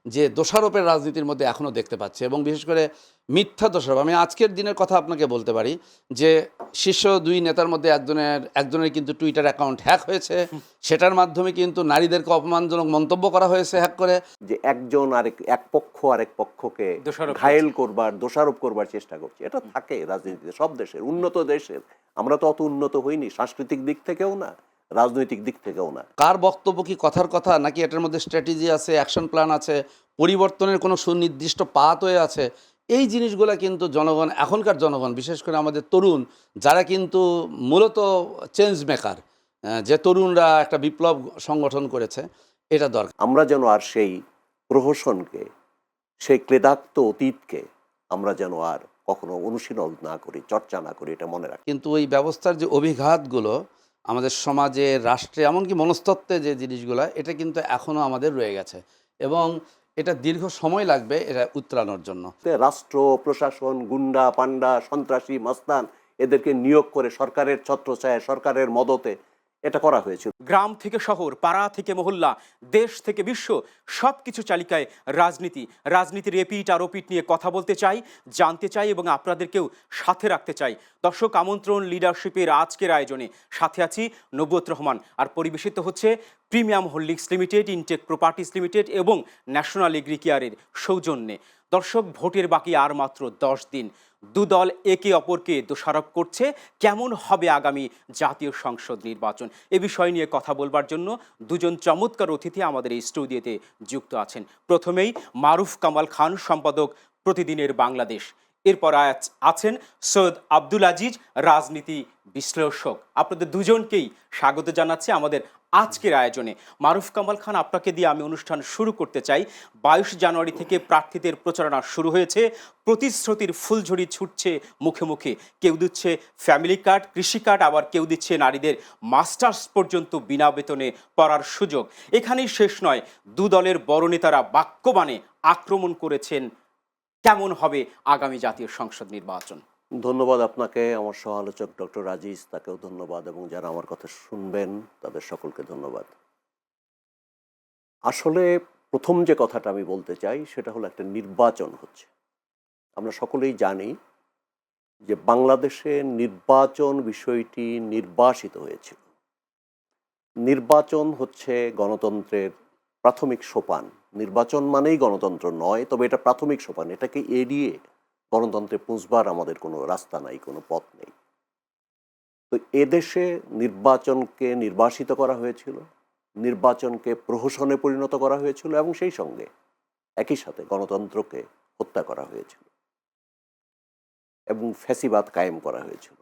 যে দোষারোপের রাজনীতির মধ্যে এখনও দেখতে পাচ্ছি, এবং বিশেষ করে মিথ্যা দোষারোপ। আমি আজকের দিনের কথা আপনাকে বলতে পারি যে শীর্ষ দুই নেতার মধ্যে একজনের কিন্তু টুইটার অ্যাকাউন্ট হ্যাক হয়েছে, সেটার মাধ্যমে কিন্তু নারীদেরকে অপমানজনক মন্তব্য করা হয়েছে হ্যাক করে। যে একজন এক পক্ষ আরেক পক্ষকে দোষারোপ ঘায়েল করবার, দোষারোপ করবার চেষ্টা করছে, এটা থাকে রাজনীতিতে সব দেশের, উন্নত দেশের। আমরা তো অত উন্নত হইনি, সাংস্কৃতিক দিক থেকেও না, রাজনৈতিক দিক থেকেও না। কার বক্তব্য কি কথার কথা, নাকি এটার মধ্যে স্ট্র্যাটেজি আছে, অ্যাকশন প্ল্যান আছে, পরিবর্তনের কোনো সুনির্দিষ্ট পাথওয়ে আছে, এই জিনিসগুলো কিন্তু জনগণ, এখনকার জনগণ, বিশেষ করে আমাদের তরুণ, যারা কিন্তু মূলত চেঞ্জ মেকার, যে তরুণরা একটা বিপ্লব সংগঠন করেছে, এটা দরকার। আমরা যেন আর সেই প্রহসনকে, সেই ক্লেদাক্ত অতীতকে আমরা যেন আর কখনো অনুশীলন না করি, চর্চা না করি, এটা মনে রাখি। কিন্তু ওই ব্যবস্থার যে অভিঘাতগুলো আমাদের সমাজে, রাষ্ট্রে, এমনকি মনস্তত্ত্বে যে জিনিসগুলো, এটা কিন্তু এখনও আমাদের রয়ে গেছে, এবং এটা দীর্ঘ সময় লাগবে এটা উত্তরানোর জন্য। রাষ্ট্র প্রশাসন, গুন্ডা পান্ডা, সন্ত্রাসী মাস্তান, এদেরকে নিয়োগ করে সরকারের ছত্রছায়ায়, সরকারের মদতে এটা করা হয়েছিল। গ্রাম থেকে শহর, পাড়া থেকে মহল্লা, দেশ থেকে বিশ্ব, সব কিছু চালিকায় রাজনীতি। রাজনীতির এপিট আর ওপিট নিয়ে কথা বলতে চাই, জানতে চাই এবং আপনাদেরকেও সাথে রাখতে চাই। দর্শক, আমন্ত্রণ লিডারশিপের আজকের আয়োজনে। সাথে আছি নবুয়ত রহমান, আর পরিবেশিত হচ্ছে premium holdings limited, Intech properties limited এবং ন্যাশনাল এগ্রি কেয়ারের সৌজন্যে। দর্শক, ভোটের বাকি আর মাত্র 10 দিন। দুদল একে অপরকে দোষারোপ করছে কেমন হবে আগামী জাতীয় সংসদ নির্বাচন। এ বিষয় নিয়ে কথা বলবার জন্য দুজন চমৎকার অতিথি আমাদের এই স্টুডিওতে যুক্ত আছেন। প্রথমেই মারুফ কামাল খান, সম্পাদক প্রতিদিনের বাংলাদেশ। এরপর আছেন সৈয়দ আব্দুল আজিজ, রাজনীতি বিশ্লেষক। আপনাদের দুজনকেই স্বাগত জানাচ্ছি আমাদের আজকের আয়োজনে। মারুফ কামাল খান, আপনাকে দিয়ে আমি অনুষ্ঠান শুরু করতে চাই। 22 জানুয়ারি থেকে প্রার্থীদের প্রচারণা শুরু হয়েছে। প্রতিশ্রুতির ফুলঝুরি ছুটছে মুখে মুখে। কেউ দিচ্ছে ফ্যামিলি কার্ড, কৃষি কার্ড, আবার কেউ দিচ্ছে নারীদের মাস্টার্স পর্যন্ত বিনা বেতনে পড়ার সুযোগ। এখানেই শেষ নয়, দু দলের বড় নেতারা বাক্যবাণে আক্রমণ করেছেন কেমন হবে আগামী জাতীয় সংসদ নির্বাচন। ধন্যবাদ আপনাকে, আমার সহ-আলোচক ডক্টর রাজিজ, তাকেও ধন্যবাদ, এবং যারা আমার কথা শুনবেন তাদের সকলকে ধন্যবাদ। আসলে প্রথম যে কথাটা আমি বলতে চাই সেটা হলো, একটা নির্বাচন হচ্ছে। আমরা সকলেই জানি যে বাংলাদেশে নির্বাচন বিষয়টি নির্বাসিত হয়েছিল। নির্বাচন হচ্ছে গণতন্ত্রের প্রাথমিক সোপান। নির্বাচন মানেই গণতন্ত্র নয়, তবে এটা প্রাথমিক সোপান। এটাকে এড়িয়ে গণতন্ত্রে পৌঁছবার আমাদের কোনো রাস্তা নাই, কোনো পথ নেই। তো এদেশে নির্বাচনকে নির্বাসিত করা হয়েছিল, নির্বাচনকে প্রহসনে পরিণত করা হয়েছিল, এবং সেই সঙ্গে একই সাথে গণতন্ত্রকে হত্যা করা হয়েছিল এবং ফ্যাসিবাদ কায়েম করা হয়েছিল।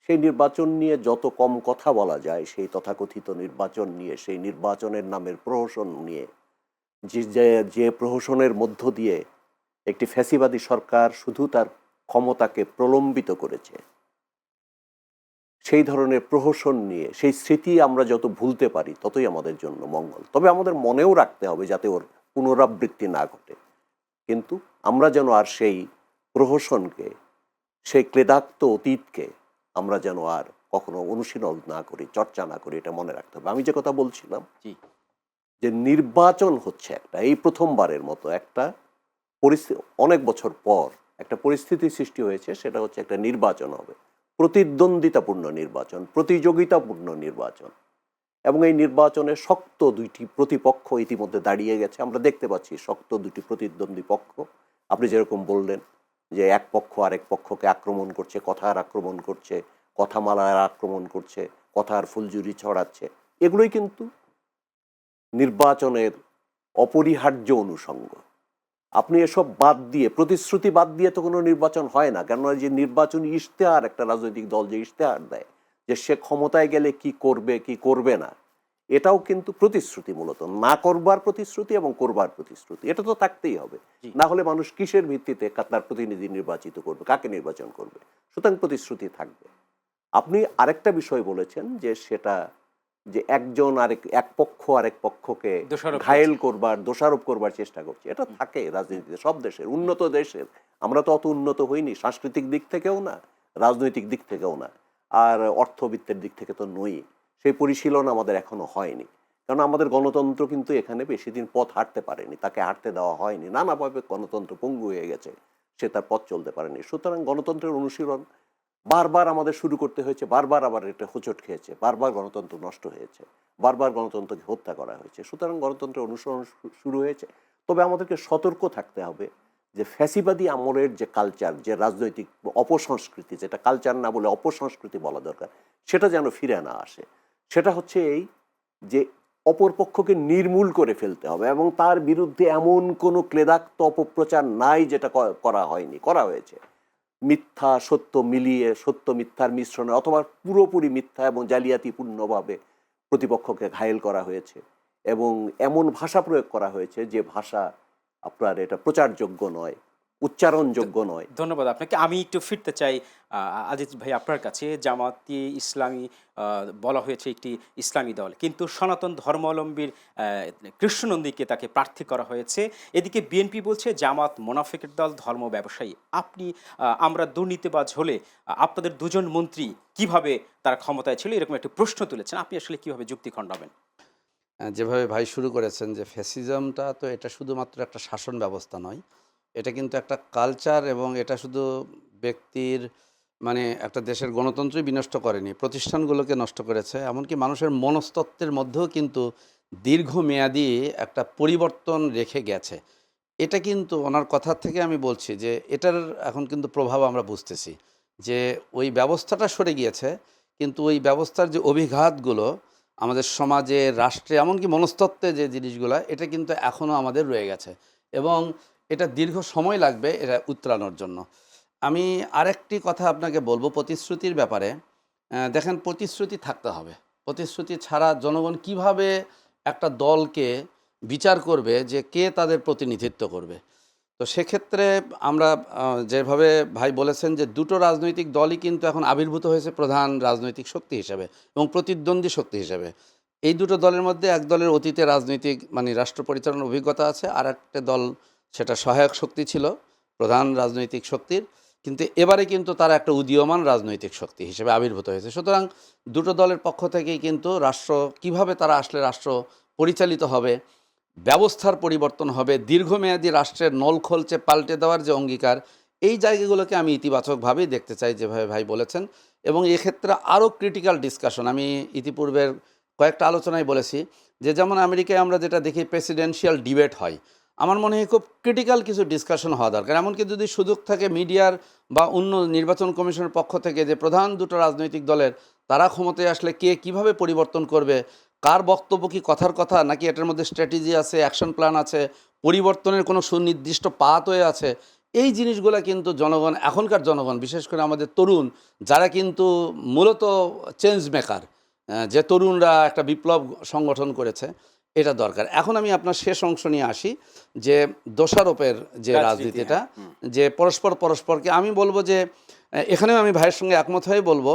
সেই নির্বাচন নিয়ে যত কম কথা বলা যায়, সেই তথাকথিত নির্বাচন নিয়ে, সেই নির্বাচনের নামের প্রহসন নিয়ে, যে প্রহসনের মধ্য দিয়ে একটি ফ্যাসিবাদী সরকার শুধু তার ক্ষমতাকে প্রলম্বিত করেছে, সেই ধরনের প্রহসন নিয়ে সেই স্মৃতি আমরা যত ভুলতে পারি ততই আমাদের জন্য মঙ্গল। তবে আমাদের মনেও রাখতে হবে যাতে ওর পুনরাবৃত্তি না ঘটে। কিন্তু আমরা যেন আর সেই প্রহসনকে, সেই ক্লেদাক্ত অতীতকে আমরা যেন আর কখনো অনুশীলন না করি, চর্চা না করি, এটা মনে রাখতে হবে। আমি যে কথা বলছিলাম যে নির্বাচন হচ্ছে একটা, এই প্রথমবারের মতো একটা পরিস্থিতি, অনেক বছর পর একটা পরিস্থিতি সৃষ্টি হয়েছে, সেটা হচ্ছে একটা নির্বাচন হবে, প্রতিদ্বন্দ্বিতাপূর্ণ নির্বাচন, প্রতিযোগিতাপূর্ণ নির্বাচন। এবং এই নির্বাচনে শক্ত দুইটি প্রতিপক্ষ ইতিমধ্যে দাঁড়িয়ে গেছে। আমরা দেখতে পাচ্ছি শক্ত দুটি প্রতিদ্বন্দ্বী পক্ষ। আপনি যেরকম বললেন যে এক পক্ষ আরেক পক্ষকে আক্রমণ করছে, কথার আক্রমণ করছে, কথামালার আক্রমণ করছে, কথার ফুলঝুরি ছড়াচ্ছে, এগুলোই কিন্তু নির্বাচনের অপরিহার্য অনুষঙ্গ। আপনি এসব বাদ দিয়ে, প্রতিশ্রুতি বাদ দিয়ে তো কোনো নির্বাচন হয় না। কেননা যে নির্বাচনী ইশতেহার, একটা রাজনৈতিক দল যে ইশতেহার দেয় যে সে ক্ষমতায় গেলে কি করবে কি করবে না, এটাও কিন্তু প্রতিশ্রুতি, মূলত না করবার প্রতিশ্রুতি এবং করবার প্রতিশ্রুতি। এটা তো থাকতেই হবে, না হলে মানুষ কিসের ভিত্তিতে তার প্রতিনিধি নির্বাচিত করবে, কাকে নির্বাচন করবে? সুতরাং প্রতিশ্রুতি থাকবে। আপনি আরেকটা বিষয় বলেছেন যে সেটা যে একজন এক পক্ষ আরেক পক্ষকে ঘায়েল করবার, দোষারোপ করবার চেষ্টা করছে। এটা থাকে রাজনীতিতে সব দেশের, উন্নত দেশের। আমরা তো অত উন্নত হইনি, সাংস্কৃতিক দিক থেকেও না, রাজনৈতিক দিক থেকেও না, আর অর্থবিত্তের দিক থেকে তো নই। সেই পরিশীলন আমাদের এখনো হয়নি। কারণ আমাদের গণতন্ত্র কিন্তু এখানে বেশি দিন পথ হাঁটতে পারেনি, তাকে হাঁটতে দেওয়া হয়নি, নানাভাবে গণতন্ত্র পঙ্গু হয়ে গেছে, সে তার পথ চলতে পারেনি। সুতরাং গণতন্ত্রের অনুশীলন বারবার আমাদের শুরু করতে হয়েছে, বারবার আবার এটা হোঁচট খেয়েছে, বারবার গণতন্ত্র নষ্ট হয়েছে, বারবার গণতন্ত্রকে হত্যা করা হয়েছে। সুতরাং গণতন্ত্রের অনুসরণ শুরু হয়েছে। তবে আমাদেরকে সতর্ক থাকতে হবে যে ফ্যাসিবাদী আমলের যে কালচার, যে রাজনৈতিক অপসংস্কৃতি, যেটা কালচার না বলে অপসংস্কৃতি বলা দরকার, সেটা যেন ফিরে না আসে। সেটা হচ্ছে এই যে অপরপক্ষকে নির্মূল করে ফেলতে হবে এবং তার বিরুদ্ধে এমন কোনো ক্লেদাক্ত অপপ্রচার নাই যেটা করা হয়নি, করা হয়েছে। মিথ্যা সত্য মিলিয়ে, সত্য মিথ্যার মিশ্রণে, অথবা পুরোপুরি মিথ্যা এবং জালিয়াতিপূর্ণভাবে প্রতিপক্ষকে ঘায়েল করা হয়েছে এবং এমন ভাষা প্রয়োগ করা হয়েছে যে ভাষা আপনার এটা প্রচারযোগ্য নয়, উচ্চারণযোগ্য নয়। ধন্যবাদ আপনাকে। আমি একটু ফিরতে চাই আজিজ ভাই আপনার কাছে। জামাতি ইসলামী বলা হয়েছে একটি ইসলামী দল, কিন্তু সনাতন ধর্মাবলম্বীর কৃষ্ণনন্দীকে তাকে প্রার্থী করা হয়েছে। এদিকে বিএনপি বলছে জামাত মোনাফিকের দল, ধর্ম ব্যবসায়ী। আপনি আমরা দুর্নীতিবাজ হলে আপনাদের দুজন মন্ত্রী কিভাবে তারা ক্ষমতায় ছিল এরকম একটা প্রশ্ন তুলেছেন, আপনি আসলে কিভাবে যুক্তি খণ্ডাবেন? যেভাবে ভাই শুরু করেছেন যে ফ্যাসিজমটা তো এটা শুধুমাত্র একটা শাসন ব্যবস্থা নয়, এটা কিন্তু একটা কালচার, এবং এটা শুধু ব্যক্তির মানে একটা দেশের গণতন্ত্রই বিনষ্ট করেনি, প্রতিষ্ঠানগুলোকে নষ্ট করেছে, এমনকি মানুষের মনস্তত্ত্বের মধ্যেও কিন্তু দীর্ঘমেয়াদী একটা পরিবর্তন রেখে গেছে। এটা কিন্তু ওনার কথার থেকে আমি বলছি যে এটার এখন কিন্তু প্রভাব আমরা বুঝতেছি যে ওই ব্যবস্থাটা সরে গিয়েছে, কিন্তু ওই ব্যবস্থার যে অভিঘাতগুলো আমাদের সমাজে, রাষ্ট্রে, এমনকি মনস্তত্ত্বে যে জিনিসগুলো, এটা কিন্তু এখনও আমাদের রয়ে গেছে এবং এটা দীর্ঘ সময় লাগবে এটা উতরানোর জন্য। আমি আরেকটি কথা আপনাকে বলবো প্রতিশ্রুতির ব্যাপারে। দেখেন, প্রতিশ্রুতি থাকতে হবে। প্রতিশ্রুতি ছাড়া জনগণ কিভাবে একটা দলকে বিচার করবে যে কে তাদের প্রতিনিধিত্ব করবে? তো সেক্ষেত্রে আমরা যেভাবে ভাই বলেছেন যে দুটো রাজনৈতিক দলই কিন্তু এখন আবির্ভূত হয়েছে প্রধান রাজনৈতিক শক্তি হিসেবে এবং প্রতিদ্বন্দ্বী শক্তি হিসেবে। এই দুটো দলের মধ্যে এক দলের অতীতে রাজনৈতিক মানে রাষ্ট্র পরিচালনার অভিজ্ঞতা আছে, আর একটা দল সেটা সহায়ক শক্তি ছিল প্রধান রাজনৈতিক শক্তির, কিন্তু এবারে কিন্তু তারা একটা উদীয়মান রাজনৈতিক শক্তি হিসেবে আবির্ভূত হয়েছে। সুতরাং দুটো দলের পক্ষ থেকেই কিন্তু রাষ্ট্র কিভাবে তারা আসলে রাষ্ট্র পরিচালিত হবে, ব্যবস্থার পরিবর্তন হবে, দীর্ঘমেয়াদী রাষ্ট্রের নল খোলচে পাল্টে দেওয়ার যে অঙ্গীকার, এই জায়গাগুলোকে আমি ইতিবাচকভাবেই দেখতে চাই যেভাবে ভাই বলেছেন। এবং এক্ষেত্রে আরও ক্রিটিক্যাল ডিসকাশন, আমি ইতিপূর্বের কয়েকটা আলোচনায় বলেছি যে যেমন আমেরিকায় আমরা যেটা দেখি প্রেসিডেন্সিয়াল ডিবেট হয়, আমার মনে হয় খুব ক্রিটিক্যাল কিছু ডিসকাশন হওয়া দরকার। এমনকি যদি সুযোগ থাকে মিডিয়ার বা অন্য নির্বাচন কমিশনের পক্ষ থেকে যে প্রধান দুটো রাজনৈতিক দলের তারা ক্ষমতায় আসলে কে কিভাবে পরিবর্তন করবে, কার বক্তব্য কি কথার কথা নাকি এটার মধ্যে স্ট্র্যাটেজি আছে, অ্যাকশন প্ল্যান আছে, পরিবর্তনের কোনো সুনির্দিষ্ট পাথওয়ে আছে, এই জিনিসগুলো কিন্তু জনগণ, এখনকার জনগণ, বিশেষ করে আমাদের তরুণ যারা কিন্তু মূলত চেঞ্জ মেকার, যে তরুণরা একটা বিপ্লব সংগঠন করেছে, এটা দরকার। এখন আমি আপনার শেষ অংশ নিয়ে আসি যে দোষারোপের যে রাজনীতিটা, যে পরস্পরকে আমি বলবো যে এখানেও আমি ভাইয়ের সঙ্গে একমত হয়ে বলবো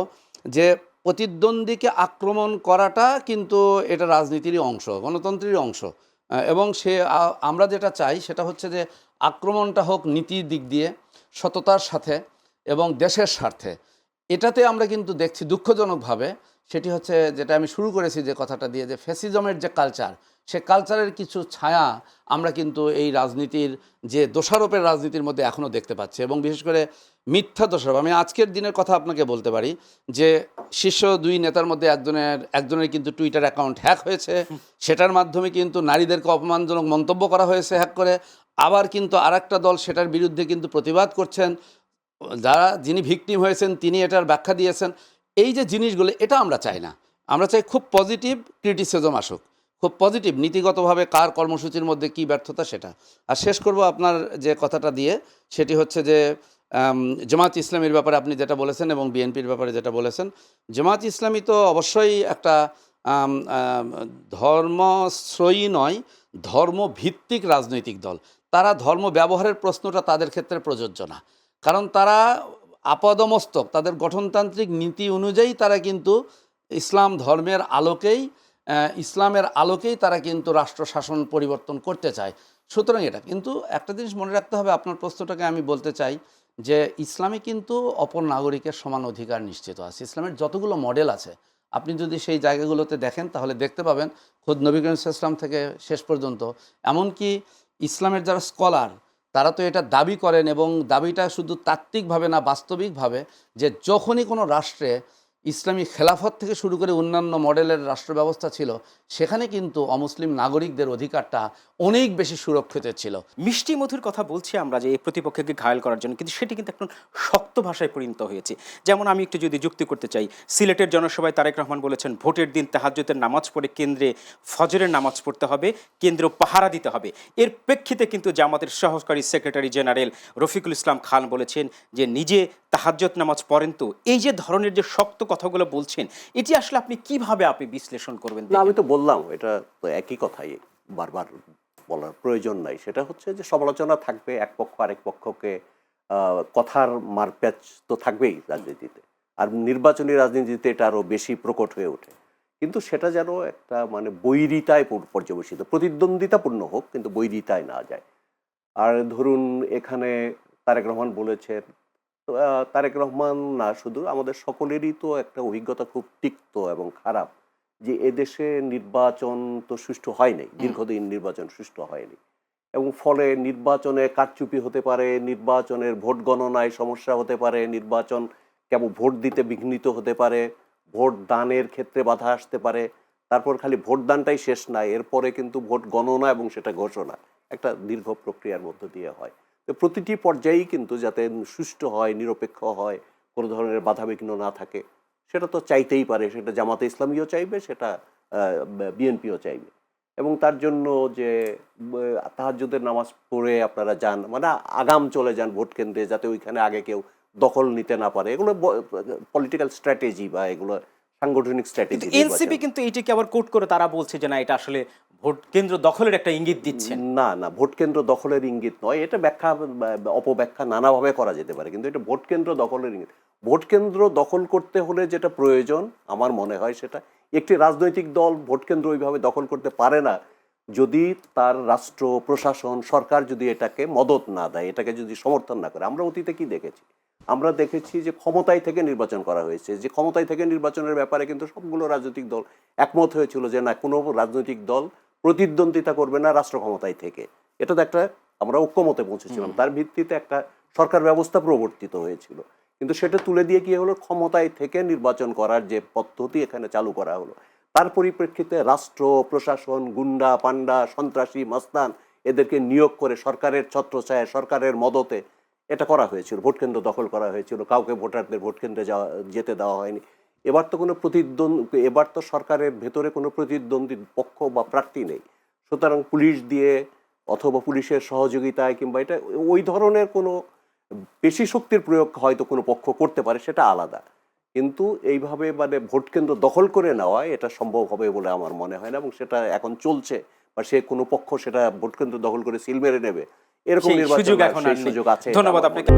যে প্রতিদ্বন্দ্বীকে আক্রমণ করাটা কিন্তু এটা রাজনীতিরই অংশ, গণতন্ত্রেরই অংশ। এবং আমরা যেটা চাই সেটা হচ্ছে যে আক্রমণটা হোক নীতির দিক দিয়ে, সততার সাথে এবং দেশের স্বার্থে। এটাতে আমরা কিন্তু দেখছি দুঃখজনকভাবে, সেটি হচ্ছে যেটা আমি শুরু করেছি যে কথাটা দিয়ে, যে ফ্যাসিজমের যে কালচার, সে কালচারের কিছু ছায়া আমরা কিন্তু এই রাজনীতির যে দোষারোপের রাজনীতির মধ্যে এখনও দেখতে পাচ্ছি, এবং বিশেষ করে মিথ্যা দোষারোপ। আমি আজকের দিনের কথা আপনাকে বলতে পারি যে শীর্ষ দুই নেতার মধ্যে একজনের কিন্তু টুইটার অ্যাকাউন্ট হ্যাক হয়েছে, সেটার মাধ্যমে কিন্তু নারীদেরকে অপমানজনক মন্তব্য করা হয়েছে হ্যাক করে। আবার কিন্তু আরেকটা দল সেটার বিরুদ্ধে কিন্তু প্রতিবাদ করছেন, যিনি ভিকটিম হয়েছেন তিনি এটার ব্যাখ্যা দিয়েছেন। এই যে জিনিসগুলো, এটা আমরা চাই না। আমরা চাই খুব পজিটিভ ক্রিটিসিজম আসুক, খুব পজিটিভ নীতিগতভাবে কার কর্মসূচির মধ্যে কী ব্যর্থতা সেটা। আর শেষ করব আপনার যে কথাটা দিয়ে, সেটি হচ্ছে যে জামাত ইসলামীর ব্যাপারে আপনি যেটা বলেছেন এবং বিএনপির ব্যাপারে যেটা বলেছেন। জামাত ইসলামী তো অবশ্যই একটা ধর্মশ্রয়ী নয়, ধর্মভিত্তিক রাজনৈতিক দল। তারা ধর্ম ব্যবহারের প্রশ্নটা তাদের ক্ষেত্রে প্রযোজ্য না, কারণ তারা আপাদমস্তক তাদের গঠনতান্ত্রিক নীতি অনুযায়ী তারা কিন্তু ইসলামের আলোকেই তারা কিন্তু রাষ্ট্র শাসন পরিবর্তন করতে চায়। সুতরাং এটা কিন্তু একটা জিনিস মনে রাখতে হবে, আপনার প্রশ্নটাকে আমি বলতে চাই যে ইসলামে কিন্তু অপর নাগরিকের সমান অধিকার নিশ্চিত আছে। ইসলামের যতগুলো মডেল আছে, আপনি যদি সেই জায়গাগুলোতে দেখেন তাহলে দেখতে পাবেন খোদ নবী করিম সাল্লাল্লাহু আলাইহি ওয়াসাল্লাম থেকে শেষ পর্যন্ত, এমনকি ইসলামের যারা স্কলার তারা তো এটা দাবি করেন, এবং দাবিটা শুধু তাত্ত্বিকভাবে না, বাস্তবিকভাবে, যে যখনই কোনো রাষ্ট্রে ইসলামী খেলাফত থেকে শুরু করে অন্যান্য মডেলের রাষ্ট্র ব্যবস্থা ছিল, সেখানে কিন্তু অমুসলিম নাগরিকদের অধিকারটা অনেক বেশি সুরক্ষিত ছিল। মিষ্টি মধুর কথা বলছি আমরা যে এই প্রতিপক্ষকে ঘায়েল করার জন্য, কিন্তু সেটি কিন্তু এখন শক্ত ভাষায় পরিণত হয়েছে। যেমন আমি একটু যদি যুক্তি করতে চাই, সিলেটের জনসভায় তারেক রহমান বলেছেন ভোটের দিন তাহাজ্জুদের নামাজ পড়ে কেন্দ্রে ফজরের নামাজ পড়তে হবে, কেন্দ্র পাহারা দিতে হবে। এর প্রেক্ষিতে কিন্তু জামাতের সহকারী সেক্রেটারি জেনারেল রফিকুল ইসলাম খান বলেছেন যে নিজে তাহাজ্জুদ নামাজ পড়েন। তো এই যে ধরনের যে শক্ত কথাগুলো বলছেন, এটি আসলে আপনি কিভাবে বিশ্লেষণ করবেন? না, আমি তো বললাম এটা তো একই কথাই, বারবার বলার প্রয়োজন নাই। সেটা হচ্ছে যে সমালোচনা থাকবে, এক পক্ষ আরেক পক্ষকে কথার মারপ্যাচ তো থাকবেই রাজনীতিতে, আর নির্বাচনী রাজনীতিতে এটা আরো বেশি প্রকট হয়ে ওঠে। কিন্তু সেটা যেন একটা মানে বৈরিতায় পর্যবেসিত, প্রতিদ্বন্দ্বিতাপূর্ণ হোক কিন্তু বৈরিতায় না যায়। আর ধরুন এখানে তারেক রহমান বলেছেন, তো তারেক রহমান না, শুধু আমাদের সকলেরই তো একটা অভিজ্ঞতা খুব তিক্ত এবং খারাপ, যে এদেশে নির্বাচন তো সুষ্ঠু হয়নি, দীর্ঘদিন নির্বাচন সুষ্ঠু হয়নি, এবং ফলে নির্বাচনে কারচুপি হতে পারে, নির্বাচনের ভোট গণনায় সমস্যা হতে পারে, নির্বাচন কেবল ভোট দিতে বিঘ্নিত হতে পারে, ভোট দানের ক্ষেত্রে বাধা আসতে পারে। তারপর খালি ভোট দানটাই শেষ নয়, এরপরে কিন্তু ভোট গণনা এবং সেটা ঘোষণা একটা দীর্ঘ প্রক্রিয়ার মধ্য দিয়ে হয়। তো প্রতিটি পর্যায়েই কিন্তু যাতে সুষ্ঠু হয়, নিরপেক্ষ হয়, কোনো ধরনের বাধাবিঘ্ন না থাকে, সেটা তো চাইতেই পারে। সেটা জামাতে ইসলামীও চাইবে, সেটা বিএনপিও চাইবে। এবং তার জন্য যে তাহাজ্জুদের নামাজ পড়ে আপনারা যান, মানে আগাম চলে যান ভোট কেন্দ্রে, যাতে ওইখানে আগে কেউ দখল নিতে না পারে, এগুলো পলিটিক্যাল স্ট্র্যাটেজি বা এগুলো সাংগঠনিক স্ট্র্যাটেজি। এনসিপি কিন্তু এইটাকে আবার কোট করে তারা বলছে যে না, এটা আসলে ভোট কেন্দ্র দখলের একটা ইঙ্গিত দিচ্ছেন। না না, ভোট কেন্দ্র দখলের ইঙ্গিত নয়, এটা ব্যাখ্যা অপব্যাখ্যা নানাভাবে করা যেতে পারে, কিন্তু এটা ভোট কেন্দ্র দখলের ইঙ্গিত। ভোট কেন্দ্র দখল করতে হলে যেটা প্রয়োজন আমার মনে হয়, সেটা একটি রাজনৈতিক দল ভোট কেন্দ্র ওইভাবে দখল করতে পারে না যদি তার রাষ্ট্র প্রশাসন সরকার যদি এটাকে মদত না দেয়, এটাকে যদি সমর্থন না করে। আমরা অতীতে কি দেখেছি? আমরা দেখেছি যে ক্ষমতায় থেকে নির্বাচন করা হয়েছে, যে ক্ষমতায় থেকে নির্বাচনের ব্যাপারে কিন্তু সবগুলো রাজনৈতিক দল একমত হয়েছিল যে না, কোনো রাজনৈতিক দল প্রতিদ্বন্দ্বিতা করবে না রাষ্ট্র ক্ষমতায় থেকে। এটা তো একটা আমরা ঐক্যমতে পৌঁছেছিলাম, তার ভিত্তিতে একটা সরকার ব্যবস্থা প্রবর্তিত হয়েছিল। কিন্তু সেটা তুলে দিয়ে কি হলো, ক্ষমতায় থেকে নির্বাচন করার যে পদ্ধতি এখানে চালু করা হলো, তার পরিপ্রেক্ষিতে রাষ্ট্র প্রশাসন, গুন্ডা পান্ডা, সন্ত্রাসী মাস্তান, এদেরকে নিয়োগ করে সরকারের ছত্রছায়ায়, সরকারের মদতে এটা করা হয়েছিল, ভোট কেন্দ্র দখল করা হয়েছিল, কাউকে ভোটারদের ভোট কেন্দ্রে যেতে দেওয়া হয়নি। এবার তো কোনো এবার তো সরকারের ভেতরে কোনো প্রতিদ্বন্দ্বী পক্ষ বা প্রার্থী নেই, সুতরাং পুলিশ দিয়ে অথবা পুলিশের সহযোগিতায় কিংবা এটা ওই ধরনের কোনো পেশি শক্তির প্রয়োগ হয়তো কোনো পক্ষ করতে পারে, সেটা আলাদা। কিন্তু এইভাবে মানে ভোট কেন্দ্র দখল করে নেওয়া এটা সম্ভব হবে বলে আমার মনে হয় না, এবং সেটা এখন চলছে, বা সে কোনো পক্ষ সেটা ভোট কেন্দ্র দখল করে সিল মেরে নেবে এরকম সেই নির্বাচন সুযোগ এখন আর নেই। সুযোগ আছে। ধন্যবাদ আপনাকে।